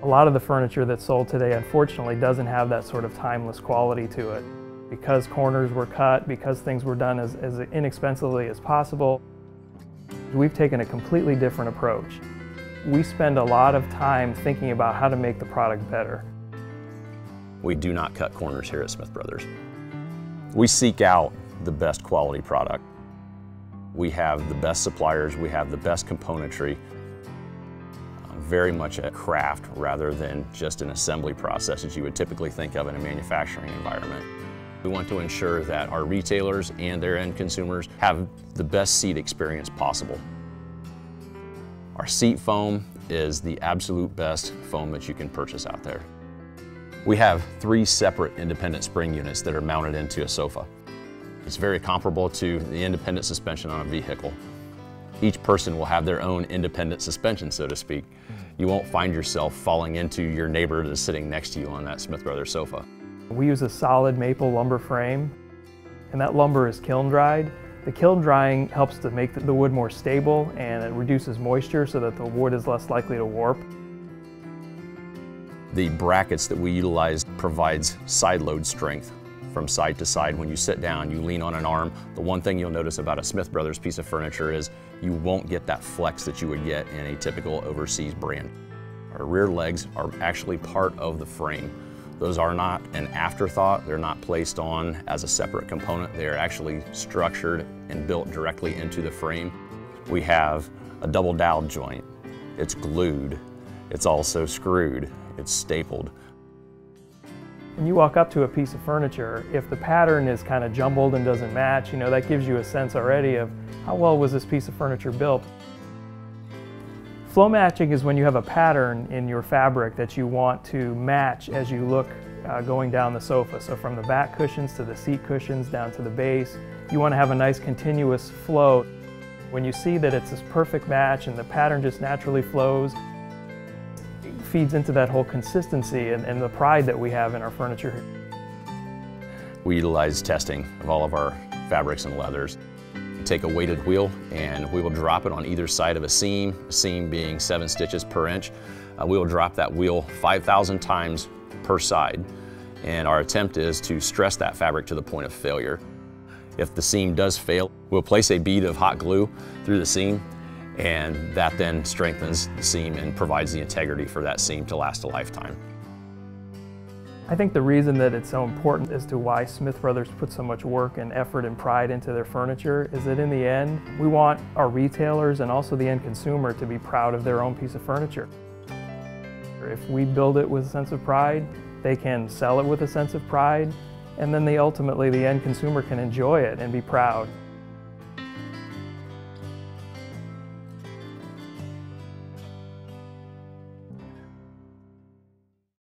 A lot of the furniture that's sold today, unfortunately, doesn't have that sort of timeless quality to it. Because corners were cut, because things were done as inexpensively as possible, we've taken a completely different approach. We spend a lot of time thinking about how to make the product better. We do not cut corners here at Smith Brothers. We seek out the best quality product. We have the best suppliers, we have the best componentry. Very much a craft rather than just an assembly process as you would typically think of in a manufacturing environment. We want to ensure that our retailers and their end consumers have the best seat experience possible. Our seat foam is the absolute best foam that you can purchase out there. We have 3 separate independent spring units that are mounted into a sofa. It's very comparable to the independent suspension on a vehicle. Each person will have their own independent suspension, so to speak. You won't find yourself falling into your neighbor that's sitting next to you on that Smith Brothers sofa. We use a solid maple lumber frame, and that lumber is kiln dried. The kiln drying helps to make the wood more stable, and it reduces moisture so that the wood is less likely to warp. The brackets that we utilize provides side load strength from side to side. When you sit down, you lean on an arm. The one thing you'll notice about a Smith Brothers piece of furniture is you won't get that flex that you would get in a typical overseas brand. Our rear legs are actually part of the frame. Those are not an afterthought. They're not placed on as a separate component. They are actually structured and built directly into the frame. We have a double dowel joint. It's glued. It's also screwed. It's stapled. When you walk up to a piece of furniture, if the pattern is kind of jumbled and doesn't match, that gives you a sense already of how well was this piece of furniture built. Flow matching is when you have a pattern in your fabric that you want to match as you look going down the sofa. So from the back cushions to the seat cushions down to the base, you want to have a nice continuous flow. When you see that it's this perfect match and the pattern just naturally flows, feeds into that whole consistency and the pride that we have in our furniture. We utilize testing of all of our fabrics and leathers. We take a weighted wheel and we will drop it on either side of a seam being 7 stitches per inch. We will drop that wheel 5,000 times per side, and our attempt is to stress that fabric to the point of failure. If the seam does fail, we'll place a bead of hot glue through the seam, and that then strengthens the seam and provides the integrity for that seam to last a lifetime. I think the reason that it's so important as to why Smith Brothers put so much work and effort and pride into their furniture is that in the end, we want our retailers and also the end consumer to be proud of their own piece of furniture. If we build it with a sense of pride, they can sell it with a sense of pride, and then ultimately the end consumer can enjoy it and be proud.